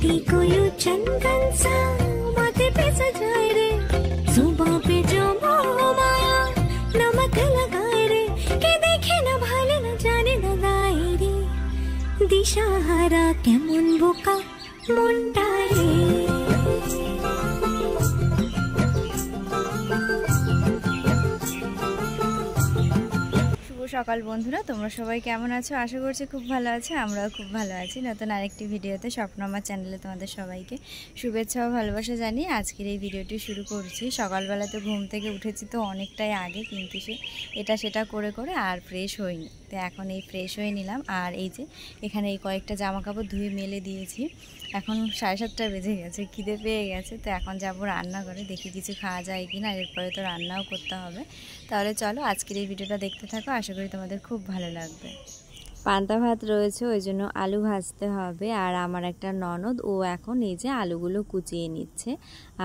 मिट्टी को यूं चंदन सा माथे पे सजाए रे, जुबां पे जो माया नमक लगाए रे, के देखे न भाले न जाने न गाए रे, दिशाहारा केमन बोका मुंडा रे। সকাল বন্ধুরা, তোমরা সবাই কেমন আছো? আশা করছি খুব ভালো আছো। আমরাও খুব ভালো আছি। নতুন আরেকটি ভিডিওতে স্বপ্ন আমার চ্যানেলে তোমাদের সবাইকে শুভেচ্ছা ও ভালোবাসা জানিয়ে আজকের এই ভিডিওটি শুরু করছি। সকালবেলা তো ঘুম থেকে উঠেছি তো অনেকটাই আগে, কিন্তু এটা সেটা করে করে আর ফ্রেশ হইনি। তো এখন এই ফ্রেশ হয়ে নিলাম। আর এই যে এখানে এই কয়েকটা জামা কাপড় ধুয়ে মেলে দিয়েছি। এখন 7:30 বেজে গেছে, খিদে পেয়ে গেছে। তো এখন যাবো রান্নাঘরে, দেখি কিছু খাওয়া যায় কিনা। এরপরে তো রান্নাও করতে হবে। তাহলে চলো আজকের এই ভিডিওটা দেখতে থাকো, আশা করি তোমাদের খুব ভালো লাগবে। পান্তা ভাত রয়েছে, ওই জন্য আলু ভাজতে হবে। আর আমার একটা ননদ, ও এখন এই যে আলুগুলো কুচিয়ে নিচ্ছে।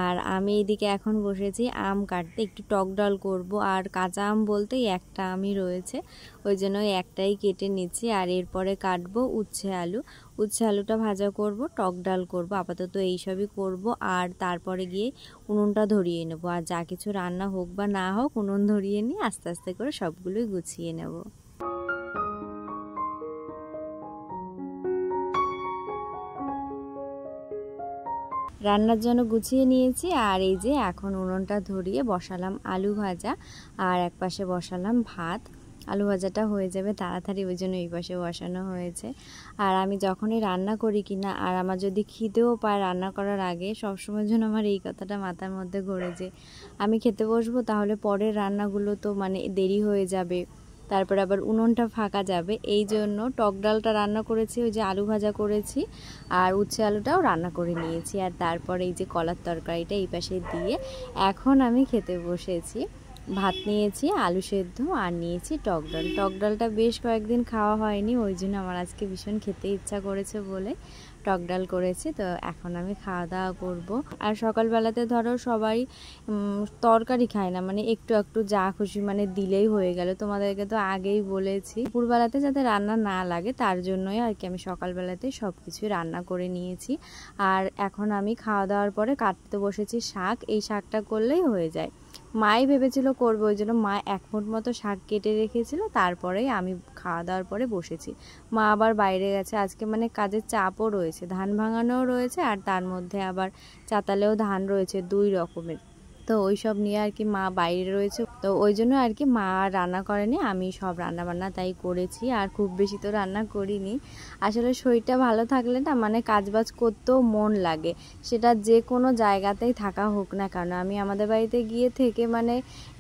আর আমি এইদিকে এখন বসেছি আম কাটতে, একটু টক ডাল করব। আর কাঁচা আম বলতে একটা আমই রয়েছে, ওই জন্য একটাই কেটে নিচ্ছি। আর এরপরে কাটবো উচ্ছে আলু। উচ্ছে আলুটা ভাজা করব, টক ডাল করব, আপাতত এইসবই করব। আর তারপরে গিয়ে উনুনটা ধরিয়ে নেব। আর যা কিছু রান্না হোক বা না হোক, উনুন ধরিয়ে নিয়ে আস্তে আস্তে করে সবগুলোই গুছিয়ে নেব। রান্নার জন্য গুছিয়ে নিয়েছি। আর এই যে এখন উনুনটা ধরিয়ে বসালাম আলু ভাজা, আর এক পাশে বসালাম ভাত। আলু ভাজাটা হয়ে যাবে তাড়াতাড়ি, ওই জন্য এই পাশে বসানো হয়েছে। আর আমি যখনই রান্না করি কিনা, আর আমার যদি খিদেও পায় রান্না করার আগে, সবসময় জন্য আমার এই কথাটা মাথার মধ্যে ঘোরে যে আমি খেতে বসবো, তাহলে পরের রান্নাগুলো তো মানে দেরি হয়ে যাবে, তারপর আবার উনুনটা ফাঁকা যাবে। এই জন্য টক ডালটা রান্না করেছি, ওই যে আলু ভাজা করেছি, আর উচ্ছে আলুটাও রান্না করে নিয়েছি। আর তারপরে এই যে কলার তরকারিটা এই পাশে দিয়ে এখন আমি খেতে বসেছি। ভাত নিয়েছি, আলু সেদ্ধ, আর নিয়েছি টক ডাল। টক ডালটা বেশ কয়েকদিন খাওয়া হয়নি, ওই জন্য আমার আজকে ভীষণ খেতে ইচ্ছা করেছে বলে টক ডাল করেছি। তো এখন আমি খাওয়া দাওয়া করবো। আর সকালবেলাতে ধরো সবাই তরকারি খায় না, মানে একটু একটু যা খুশি মানে দিলেই হয়ে গেল। তোমাদেরকে তো আগেই বলেছি দুপুরবেলাতে যাতে রান্না না লাগে, তার জন্যই আর কি আমি সকালবেলাতে সব কিছুই রান্না করে নিয়েছি। আর এখন আমি খাওয়া দাওয়ার পরে কাটতে বসেছি শাক। এই শাকটা করলেই হয়ে যায়। মাই ভেবেছিল করবে, ওই জন্য মা 1 মুঠ মতো শাক কেটে রেখেছিল, তারপরেই আমি খাওয়া দাওয়ার পরে বসেছি। মা আবার বাইরে গেছে আজকে, মানে কাজের চাপও রয়েছে, ধান ভাঙানোও রয়েছে, আর তার মধ্যে আবার চাতালেও ধান রয়েছে 2 রকমের। তো ওই সব নিয়ে আর কি মা বাইরে রয়েছে, তো ওই জন্য আর কি মা রান্না করেনি, আমি সব রান্না বান্না তাই করেছি। আর খুব বেশি তো রান্না করিনি। আসলে শরীরটা ভালো থাকলে না, মানে কাজবাজ করতেও মন লাগে, সেটা যে কোনো জায়গাতেই থাকা হোক না কেন। আমি আমাদের বাড়িতে গিয়ে থেকে মানে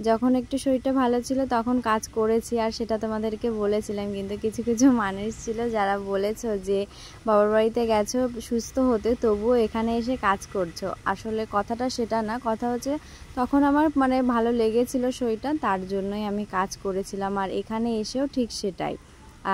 যখন একটু শরীরটা ভালো ছিল তখন কাজ করেছি, আর সেটা তোমাদেরকে বলেছিলাম। কিন্তু কিছু কিছু মানুষ ছিল যারা বলেছো যে বাবার বাড়িতে গেছো সুস্থ হতে, তবুও এখানে এসে কাজ করছো। আসলে কথাটা সেটা না, কথা হচ্ছে তখন আমার মানে ভালো লেগেছিল শরীরটা, তার জন্যই আমি কাজ করেছিলাম। আর এখানে এসেও ঠিক সেটাই।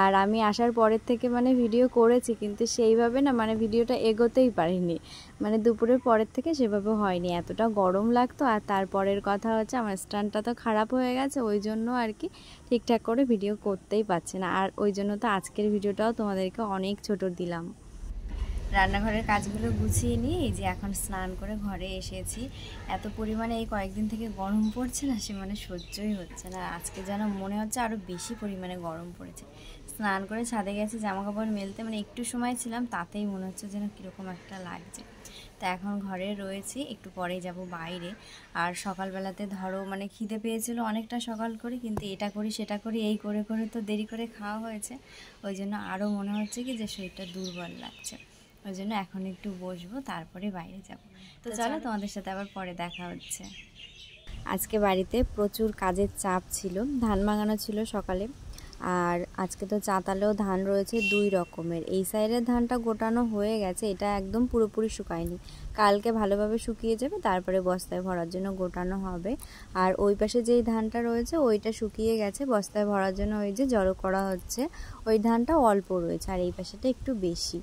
আর আমি আসার পরের থেকে মানে ভিডিও করেছি, কিন্তু সেইভাবে না মানে ভিডিওটা এগোতেই পারিনি, মানে দুপুরের পরের থেকে সেভাবে হয়নি, এতটা গরম লাগতো। আর তারপরের কথা হচ্ছে আমার স্ট্যান্ডটা তো খারাপ হয়ে গেছে, ওই জন্য আর কি ঠিকঠাক করে ভিডিও করতেই পারছি না। আর ওই জন্য তো আজকের ভিডিওটাও তোমাদেরকে অনেক ছোট দিলাম। রান্নাঘরের কাজগুলো গুছিয়ে নিয়ে এই যে এখন স্নান করে ঘরে এসেছি। এত পরিমাণে এই কয়েকদিন থেকে গরম পড়ছে না, সে মানে সহ্যই হচ্ছে না। আজকে যেন মনে হচ্ছে আরও বেশি পরিমাণে গরম পড়েছে। স্নান করে ছাদে গেছি জামা কাপড় মেলতে, মানে একটু সময় ছিলাম, তাতেই মনে হচ্ছে যেন কীরকম একটা লাগছে। তা এখন ঘরে রয়েছি, একটু পরেই যাব বাইরে। আর সকালবেলাতে ধরো মানে খিদে পেয়েছিল অনেকটা সকাল করে, কিন্তু এটা করি সেটা করি এই করে করে তো দেরি করে খাওয়া হয়েছে, ওই জন্য আরও মনে হচ্ছে কি যে শরীরটা দুর্বল লাগছে। ওই জন্য এখন একটু বসবো, তারপরে বাইরে যাব। তো চলো তোমাদের সাথে আবার পরে দেখা হচ্ছে। আজকে বাড়িতে প্রচুর কাজের চাপ ছিল, ধান ভাঙানো ছিল সকালে। আর আজকে তো চাতালেও ধান রয়েছে 2 রকমের। এই সাইডের ধানটা গোটানো হয়ে গেছে, এটা একদম পুরোপুরি শুকায়নি, কালকে ভালোভাবে শুকিয়ে যাবে, তারপরে বস্তায় ভরার জন্য গোটানো হবে। আর ওই পাশে যেই ধানটা রয়েছে ওইটা শুকিয়ে গেছে, বস্তায় ভরার জন্য ওই যে জড়ো করা হচ্ছে, ওই ধানটা অল্প রয়েছে, আর এই পাশেটা একটু বেশি।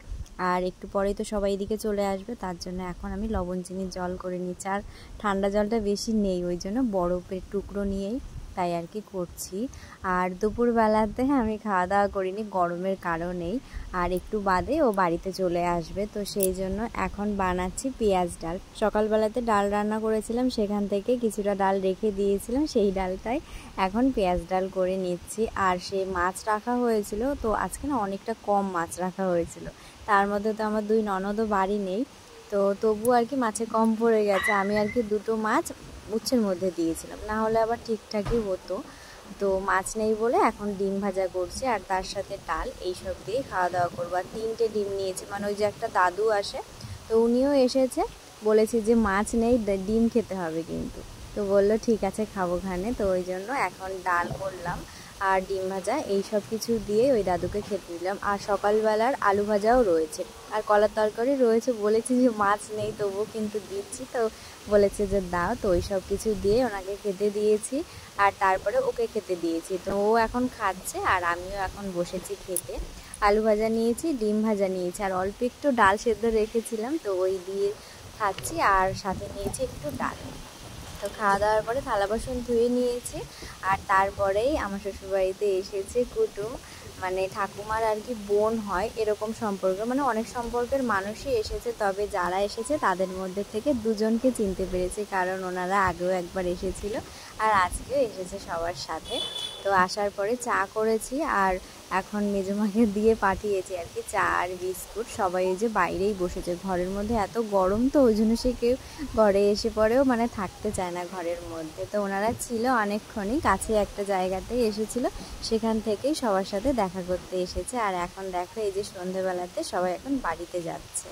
আর একটু পরেই তো সবাই এদিকে চলে আসবে, তার জন্য এখন আমি লবণ চিনির জল করে নিচ্ছি। আর ঠান্ডা জলটা বেশি নেই, ওই জন্য বরফের টুকরো নিয়েই তাই আর কি করছি। আর দুপুরবেলাতে আমি খাওয়া দাওয়া করিনি গরমের কারণেই, আর একটু বাদে ও বাড়িতে চলে আসবে, তো সেই জন্য এখন বানাচ্ছি পেঁয়াজ ডাল। সকালবেলাতে ডাল রান্না করেছিলাম, সেখান থেকে কিছুটা ডাল রেখে দিয়েছিলাম, সেই ডালটাই এখন পেঁয়াজ ডাল করে নিচ্ছি। আর সেই মাছ রাখা হয়েছিল, তো আজকে না অনেকটা কম মাছ রাখা হয়েছিল, তার মধ্যে তো আমার 2 ননদও বাড়ি নেই, তো তবু আর কি মাছে কম পড়ে গেছে। আমি আর কি 2টো মাছ উচ্ছের মধ্যে দিয়েছিলাম, না হলে আবার ঠিকঠাকই হতো। তো মাছ নেই বলে এখন ডিম ভাজা করছি, আর তার সাথে ডাল, এইসব দিয়ে খাওয়া দাওয়া করবো। আর 3টে ডিম নিয়েছি, মানে ওই যে একটা দাদু আসে, তো উনিও এসেছে, বলেছি যে মাছ নেই, ডিম খেতে হবে কিন্তু, তো বললো ঠিক আছে খাবো খানে। তো ওই জন্য এখন ডাল করলাম আর ডিম ভাজা, এই সব কিছু দিয়ে ওই দাদুকে খেতে দিলাম। আর সকালবেলার আলু ভাজাও রয়েছে, আর কলার তরকারি রয়েছে, বলেছি যে মাছ নেই তবুও কিন্তু দিচ্ছি, তো বলেছে যে দাও, তো ওই সব কিছু দিয়ে ওনাকে খেতে দিয়েছি, আর তারপরে ওকে খেতে দিয়েছি। তো ও এখন খাচ্ছে আর আমিও এখন বসেছি খেতে। আলু ভাজা নিয়েছি, ডিম ভাজা নিয়েছি, আর অল্প একটু ডাল সেদ্ধ রেখেছিলাম, তো ওই দিয়ে খাচ্ছি, আর সাথে নিয়েছি একটু ডাল। তো খাওয়া দাওয়ার পরে থালা বাসন ধুয়ে নিয়েছি, আর তারপরেই আমার শ্বশুরবাড়িতে এসেছে কুটুম, মানে ঠাকুমার আর কি বোন হয় এরকম সম্পর্ক, মানে অনেক সম্পর্কের মানুষই এসেছে, তবে যারা এসেছে তাদের মধ্যে থেকে 2জনকে চিনতে পেরেছি, কারণ ওনারা আগেও একবার এসেছিল আর আজকেও এসেছে সবার সাথে। তো আসার পরে চা করেছি, আর এখন মেজমাকে দিয়ে পাঠিয়েছি আর কি চা আর বিস্কুট। সবাই এই যে বাইরেই বসেছে, ঘরের মধ্যে এত গরম, তো ওই জন্য সে কেউ ঘরে এসে পরেও মানে থাকতে চায় না ঘরের মধ্যে। তো ওনারা ছিল অনেকক্ষণই, কাছে একটা জায়গাতেই এসেছিল, সেখান থেকেই সবার সাথে দেখা করতে এসেছে। আর এখন দেখো এই যে সন্ধ্যেবেলাতে সবাই এখন বাড়িতে যাচ্ছে।